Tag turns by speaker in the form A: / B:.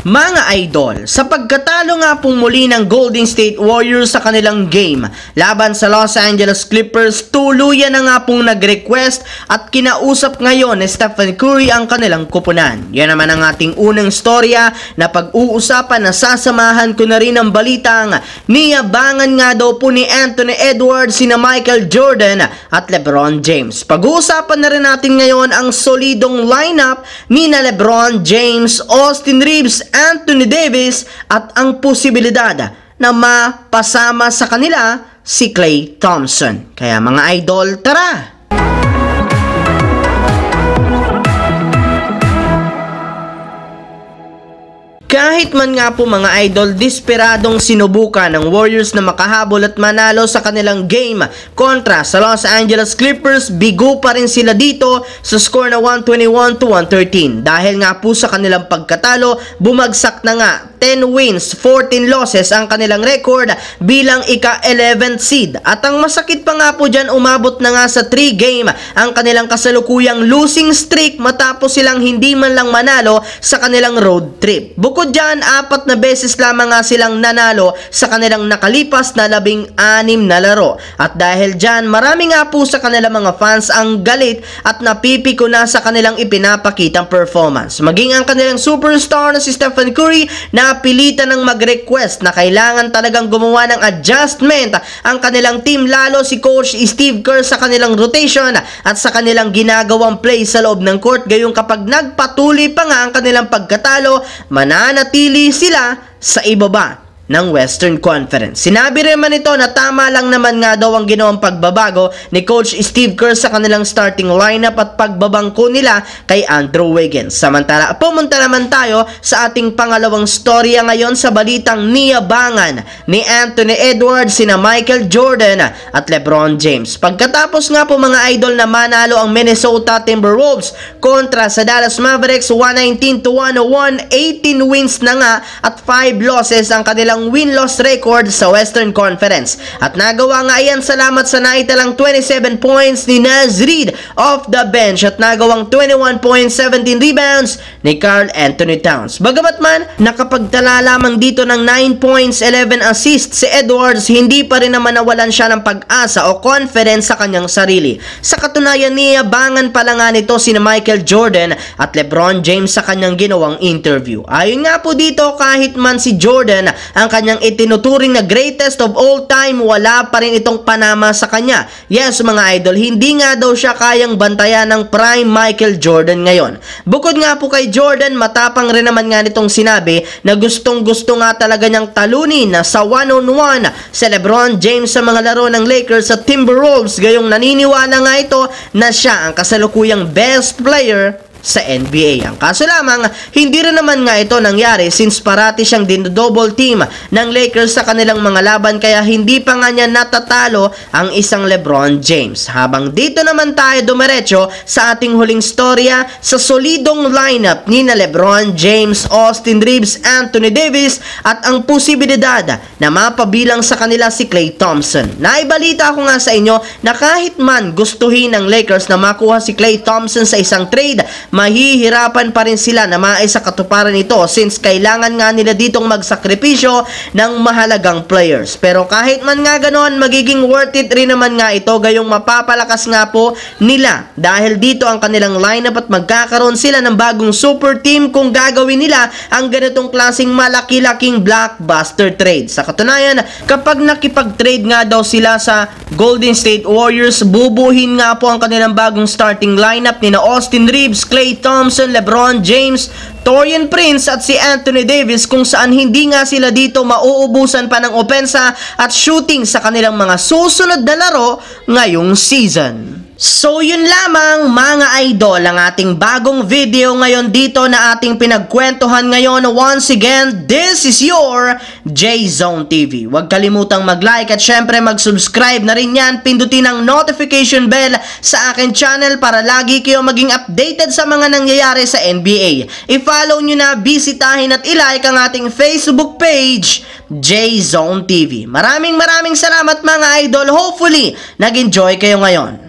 A: Mga idol, sa pagkatalo nga pong muli ng Golden State Warriors sa kanilang game laban sa Los Angeles Clippers, tuluyan na nga pong nag-request at kinausap ngayon ni Stephen Curry ang kanilang kupunan. Yan naman ang ating unang storya na pag-uusapan na sasamahan ko na rin ang balitang niyabangan nga daw po ni Anthony Edwards sina Michael Jordan at LeBron James. Pag-uusapan na rin natin ngayon ang solidong lineup ni na LeBron James, Austin Reeves, Anthony Davis at ang posibilidad na mapasama sa kanila si Klay Thompson. Kaya mga idol, tara! Kahit man nga po mga idol, desperadong sinubukan ng Warriors na makahabol at manalo sa kanilang game kontra sa Los Angeles Clippers, bigo pa rin sila dito sa score na 121-113. Dahil nga po sa kanilang pagkatalo, bumagsak na nga 10 wins, 14 losses ang kanilang record bilang ika-11th seed. At ang masakit pa nga po dyan, umabot na nga sa 3 game ang kanilang kasalukuyang losing streak matapos silang hindi man lang manalo sa kanilang road trip. Bukod dyan, 4 na beses lamang nga silang nanalo sa kanilang nakalipas na 16 na laro. At dahil dyan, marami nga po sa kanilang mga fans ang galit at napipiko na sa kanilang ipinapakitang performance. Maging ang kanilang superstar na si Stephen Curry na pilitan ng mag-request na kailangan talagang gumawa ng adjustment ang kanilang team, lalo si Coach Steve Kerr sa kanilang rotation at sa kanilang ginagawang play sa loob ng court. Gayong kapag nagpatuloy pa nga ang kanilang pagkatalo, mananatili sila sa ibaba ng Western Conference. Sinabi rin man ito na tama lang naman nga daw ang ginawang pagbabago ni Coach Steve Kerr sa kanilang starting lineup at pagbabangko nila kay Andrew Wiggins. Samantala, pumunta naman tayo sa ating pangalawang storya ngayon sa balitang niyabangan ni Anthony Edwards sina Michael Jordan at LeBron James. Pagkatapos nga po mga idol na manalo ang Minnesota Timberwolves kontra sa Dallas Mavericks 119-101, 18 wins na nga at 5 losses ang kanilang win-loss record sa Western Conference. At nagawa nga yan salamat sa naitalang 27 points ni Naz Reid off the bench at nagawang 21 points, 17 rebounds ni Karl Anthony Towns. Bagamat man, nakapagtala lamang dito ng 9 points, 11 assists si Edwards, hindi pa rin naman nawalan siya ng pag-asa o confidence sa kanyang sarili. Sa katunayan, niyabangan pala nga nito sina Michael Jordan at LeBron James sa kanyang ginawang interview. Ayon nga po dito, kahit man si Jordan ang kanyang itinuturing na greatest of all time, wala pa rin itong panama sa kanya. Yes mga idol, hindi nga daw siya kayang bantayan ng prime Michael Jordan ngayon. Bukod nga po kay Jordan, matapang rin naman nga nitong sinabi na gustong gusto nga talaga niyang talunin na sa one-on-one si LeBron James sa mga laro ng Lakers at Timberwolves. Gayong naniniwala nga ito na siya ang kasalukuyang best player sa NBA. Ang kaso lamang, hindi rin naman nga ito nangyari since parati siyang dinodouble team ng Lakers sa kanilang mga laban, kaya hindi pa nga niya natatalo ang isang LeBron James. Habang dito naman tayo dumiretso sa ating huling storya sa solidong lineup ni na LeBron James, Austin Reeves, Anthony Davis at ang posibilidad na mapabilang sa kanila si Klay Thompson. Naibalita ko nga sa inyo na kahit man gustuhin ng Lakers na makuha si Klay Thompson sa isang trade, mahihirapan pa rin sila na maisa katuparan ito since kailangan nga nila ditong magsakripisyo ng mahalagang players. Pero kahit man nga ganoon, magiging worth it rin naman nga ito, gayong mapapalakas nga po nila dahil dito ang kanilang lineup at magkakaroon sila ng bagong super team kung gagawin nila ang ganitong klaseng malaki-laking blockbuster trade. Sa katunayan, kapag nakipag-trade nga daw sila sa Golden State Warriors, bubuhin nga po ang kanilang bagong starting lineup ni na Austin Reeves, Klay Thompson, LeBron James, Taurean Prince at si Anthony Davis, kung saan hindi nga sila dito mauubusan pa ng opensa at shooting sa kanilang mga susunod na laro ngayong season. So yun lamang mga idol ang ating bagong video ngayon dito na ating pinagkwentuhan ngayon. Once again, this is your J-Zone TV. Huwag kalimutang mag-like at syempre mag-subscribe na rin yan. Pindutin ang notification bell sa akin channel para lagi kayo maging updated sa mga nangyayari sa NBA. I-follow nyo na, bisitahin at i-like ang ating Facebook page, J-Zone TV. Maraming salamat mga idol. Hopefully, nag-enjoy kayo ngayon.